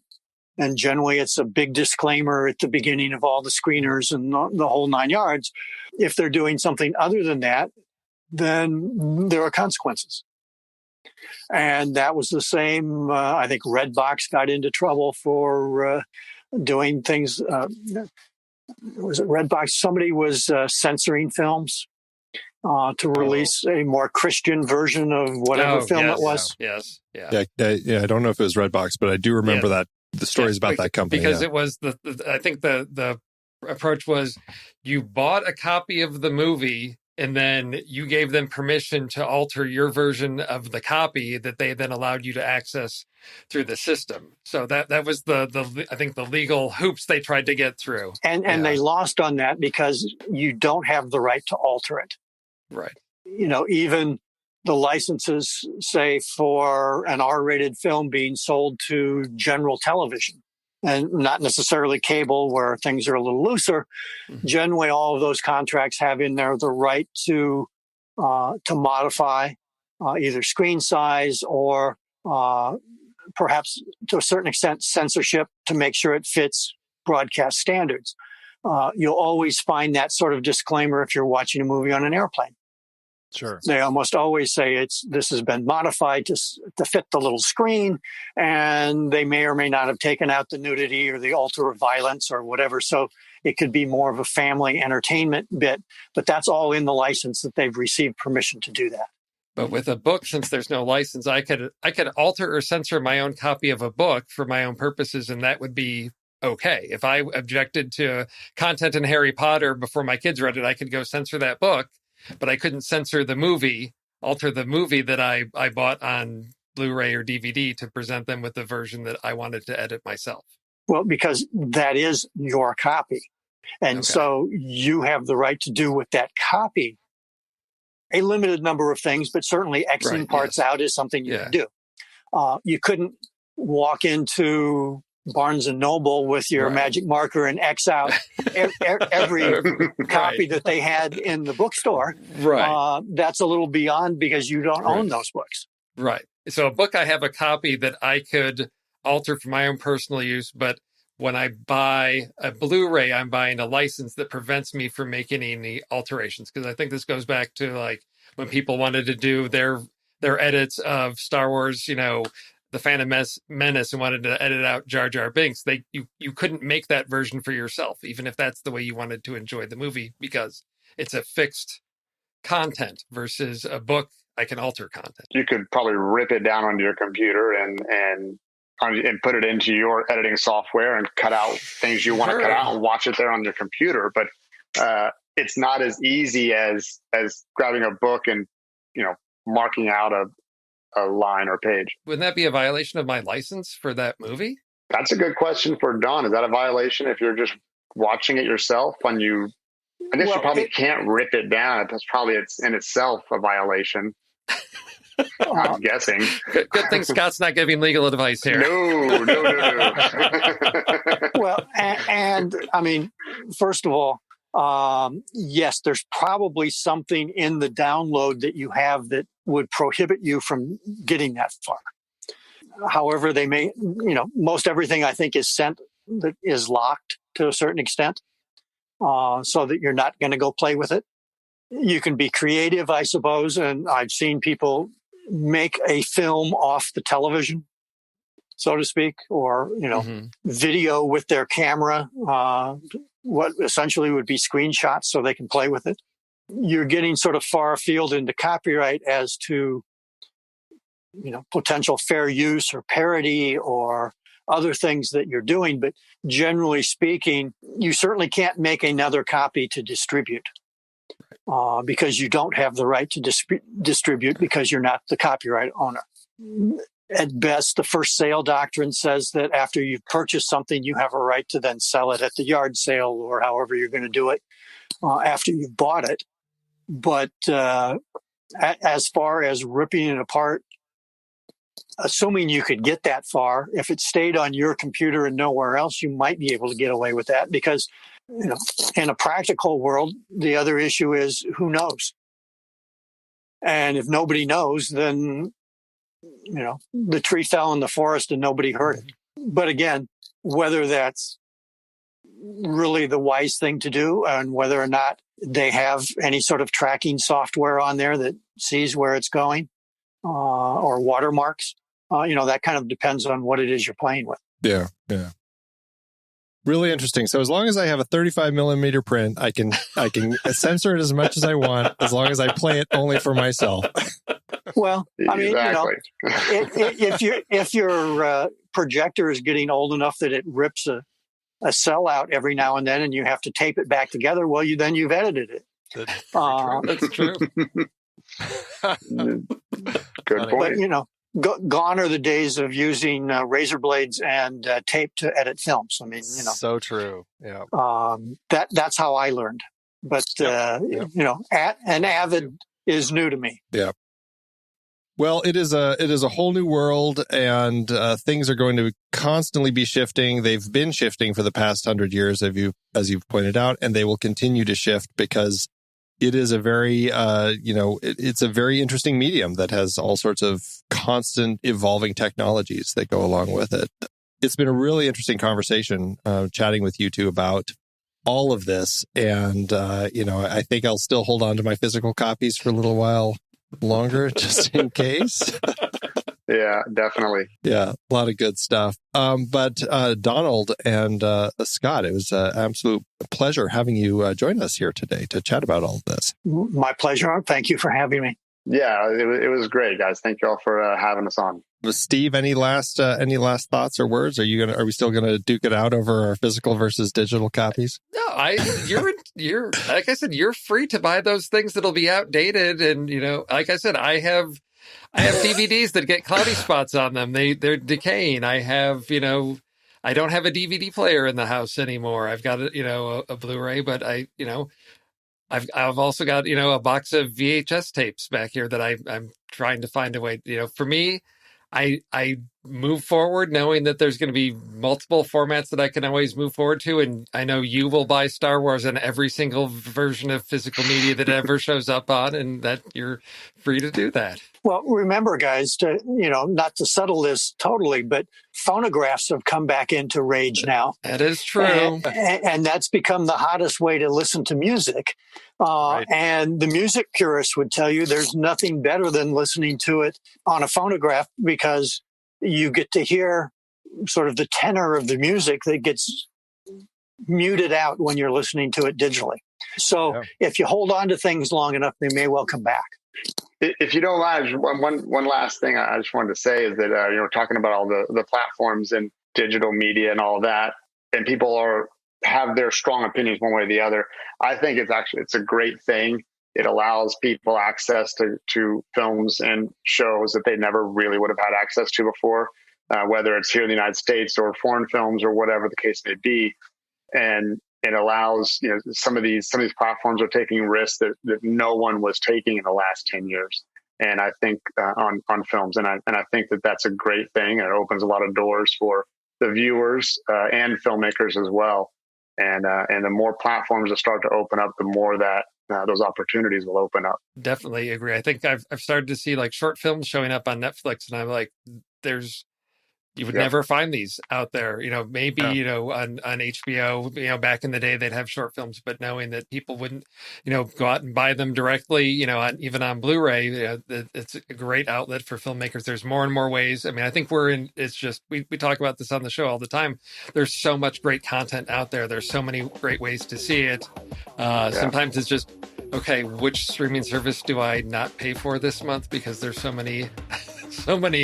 Speaker 3: and generally it's a big disclaimer at the beginning of all the screeners and the whole 9 yards, if they're doing something other than that, then there are consequences. And that was the same. I think Redbox got into trouble for doing things. Was it Redbox? Somebody was censoring films to release a more Christian version of whatever film it was.
Speaker 5: Yes. Yeah.
Speaker 2: I don't know if it was Redbox, but I do remember that the stories about that company.
Speaker 5: Because it was I think the approach was you bought a copy of the movie and then you gave them permission to alter your version of the copy that they then allowed you to access through the system. So that was the I think the legal hoops they tried to get through.
Speaker 3: And they lost on that because you don't have the right to alter it.
Speaker 5: Right.
Speaker 3: Even the licenses say for an R-rated film being sold to general television and not necessarily cable where things are a little looser. Mm-hmm. Generally, all of those contracts have in there the right to modify either screen size or perhaps to a certain extent censorship to make sure it fits broadcast standards. You'll always find that sort of disclaimer if you're watching a movie on an airplane.
Speaker 2: Sure.
Speaker 3: They almost always say this has been modified to fit the little screen, and they may or may not have taken out the nudity or the ultra violence or whatever. So it could be more of a family entertainment bit, but that's all in the license that they've received permission to do that.
Speaker 5: But with a book, since there's no license, I could alter or censor my own copy of a book for my own purposes, and that would be okay. If I objected to content in Harry Potter before my kids read it, I could go censor that book. But I couldn't censor the movie, alter the movie that I bought on Blu-ray or DVD to present them with the version that I wanted to edit myself.
Speaker 3: Well, because that is your copy. And so you have the right to do with that copy a limited number of things, but certainly Xing parts out is something you can do. You couldn't walk into Barnes and Noble with your magic marker and X out every copy that they had in the bookstore.
Speaker 5: Right.
Speaker 3: That's a little beyond because you don't own those books.
Speaker 5: Right. So a book, I have a copy that I could alter for my own personal use, but when I buy a Blu-ray, I'm buying a license that prevents me from making any alterations. Because I think this goes back to like when people wanted to do their edits of Star Wars, The Phantom Menace, and wanted to edit out Jar Jar Binks. You couldn't make that version for yourself, even if that's the way you wanted to enjoy the movie, because it's a fixed content versus a book. I can alter content.
Speaker 4: You could probably rip it down onto your computer and put it into your editing software and cut out things you want to cut out and watch it there on your computer. But it's not as easy as grabbing a book and marking out a line or page.
Speaker 5: Wouldn't that be a violation of my license for that movie?
Speaker 4: That's a good question for Don. Is that a violation if you're just watching it yourself when you? I guess you probably can't rip it down. That's probably in itself a violation. I'm guessing.
Speaker 5: Good thing Scott's not giving legal advice here.
Speaker 4: No.
Speaker 3: Well, and I mean, first of all, yes, there's probably something in the download that you have that would prohibit you from getting that far. However, they may, most everything I think is sent that is locked to a certain extent, so that you're not going to go play with it. You can be creative, I suppose, and I've seen people make a film off the television, so to speak, or, video with their camera, what essentially would be screenshots so they can play with it. You're getting sort of far afield into copyright as to, potential fair use or parody or other things that you're doing. But generally speaking, you certainly can't make another copy to distribute. Because you don't have the right to distribute because you're not the copyright owner. At best, the first sale doctrine says that after you've purchased something, you have a right to then sell it at the yard sale or however you're going to do it after you've bought it. But as far as ripping it apart assuming you could get that far, if it stayed on your computer and nowhere else, you might be able to get away with that because, in a practical world, the other issue is who knows? And if nobody knows, then, the tree fell in the forest and nobody heard it. But again, whether that's really the wise thing to do and whether or not they have any sort of tracking software on there that sees where it's going or watermarks, that kind of depends on what it is you're playing with.
Speaker 2: Yeah. Really interesting. So as long as I have a 35 millimeter print, I can censor it as much as I want, as long as I play it only for myself.
Speaker 3: Well, I mean,
Speaker 4: exactly.
Speaker 3: if your projector is getting old enough that it rips a cell out every now and then, and you have to tape it back together, well, you've edited it.
Speaker 5: That's true.
Speaker 4: Good point.
Speaker 3: But gone are the days of using razor blades and tape to edit films. I mean,
Speaker 2: so true. Yeah.
Speaker 3: That's how I learned. But an Avid is new to me.
Speaker 2: Yeah. Well, it is a whole new world, and things are going to constantly be shifting. They've been shifting for the past 100 years, as you've pointed out, and they will continue to shift because it is a very, it's a very interesting medium that has all sorts of constant evolving technologies that go along with it. It's been a really interesting conversation chatting with you two about all of this, and I think I'll still hold on to my physical copies for a little while longer, just in case.
Speaker 4: Yeah, definitely.
Speaker 2: Yeah, a lot of good stuff. But Donald and Scott, it was an absolute pleasure having you join us here today to chat about all of this.
Speaker 3: My pleasure. Thank you for having me.
Speaker 4: Yeah, it was great, guys. Thank you all for having us on.
Speaker 2: Steve, any last thoughts or words? Are we still gonna duke it out over our physical versus digital copies?
Speaker 5: No, you're like I said, you're free to buy those things that'll be outdated, and like I said, I have DVDs that get cloudy spots on them. They're decaying. I don't have a DVD player in the house anymore. I've got a Blu-ray, but I've also got a box of VHS tapes back here that I'm trying to find a way. For me, I move forward knowing that there's going to be multiple formats that I can always move forward to, and I know you will buy Star Wars in every single version of physical media that ever shows up on, and that you're free to do that.
Speaker 3: Well, remember, guys, not to settle this totally, but phonographs have come back into rage now.
Speaker 5: That is true.
Speaker 3: And that's become the hottest way to listen to music. Right. And the music purists would tell you there's nothing better than listening to it on a phonograph because you get to hear sort of the tenor of the music that gets muted out when you're listening to it digitally. So if you hold on to things long enough, they may well come back.
Speaker 4: If you don't mind, one last thing I just wanted to say is that we're talking about all the platforms and digital media and all of that, and people have their strong opinions one way or the other. I think it's a great thing. It allows people access to films and shows that they never really would have had access to before, whether it's here in the United States or foreign films or whatever the case may be. And it allows, some of these platforms are taking risks that no one was taking in the last 10 years. And I think on films, and I think that that's a great thing. It opens a lot of doors for the viewers and filmmakers as well. And the more platforms that start to open up, the more that those opportunities will open up.
Speaker 5: Definitely agree. I think I've started to see like short films showing up on Netflix, and I'm like, you would never find these out there. Maybe on HBO. Back in the day they'd have short films, but knowing that people wouldn't, go out and buy them directly. Even on Blu-ray, it's a great outlet for filmmakers. There's more and more ways. I mean, I think it's just we talk about this on the show all the time. There's so much great content out there. There's so many great ways to see it. Sometimes it's just, okay, which streaming service do I not pay for this month? Because there's so many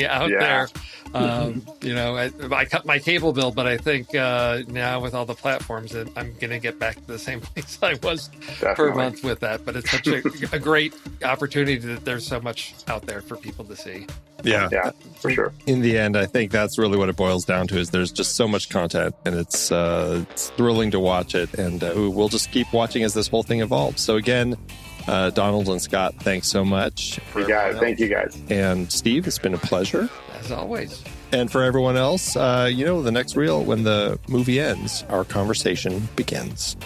Speaker 5: out there. I cut my cable bill, but I think now with all the platforms, I'm going to get back to the same place I was per month with that. But it's such a great opportunity that there's so much out there for people to see.
Speaker 4: Yeah, for sure.
Speaker 2: In the end, I think that's really what it boils down to is there's just so much content, and it's thrilling to watch it. And we'll just keep watching as this whole thing evolves. So again, Donald and Scott, thanks so much.
Speaker 4: Thank you guys.
Speaker 2: And Steve, it's been a pleasure.
Speaker 5: As always.
Speaker 2: And for everyone else, the next reel, when the movie ends, our conversation begins.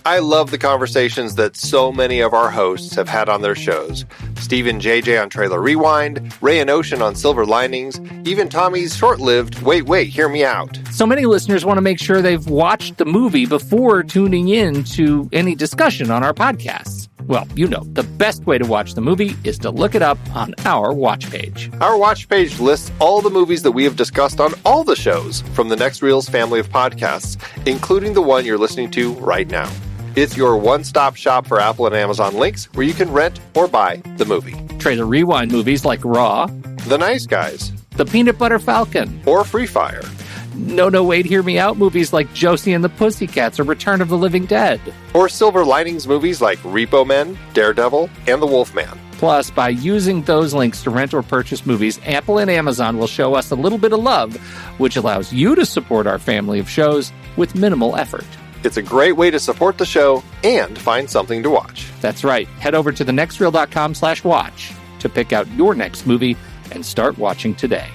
Speaker 2: I love the conversations that so many of our hosts have had on their shows. Steve and JJ on Trailer Rewind, Ray and Ocean on Silver Linings, even Tommy's short-lived Wait, Hear Me Out.
Speaker 1: So many listeners want to make sure they've watched the movie before tuning in to any discussion on our podcasts. Well, the best way to watch the movie is to look it up on our watch page.
Speaker 2: Our watch page lists all the movies that we have discussed on all the shows from the Next Reel's family of podcasts, including the one you're listening to right now. It's your one-stop shop for Apple and Amazon links where you can rent or buy the movie.
Speaker 1: Trailer Rewind movies like Raw,
Speaker 2: The Nice Guys,
Speaker 1: The Peanut Butter Falcon,
Speaker 2: or Free Fire.
Speaker 1: No, Wait, Hear Me Out movies like Josie and the Pussycats or Return of the Living Dead.
Speaker 2: Or Silver Linings movies like Repo Men, Daredevil, and The Wolfman.
Speaker 1: Plus, by using those links to rent or purchase movies, Apple and Amazon will show us a little bit of love, which allows you to support our family of shows with minimal effort.
Speaker 2: It's a great way to support the show and find something to watch.
Speaker 1: That's right. Head over to thenextreel.com/watch to pick out your next movie and start watching today.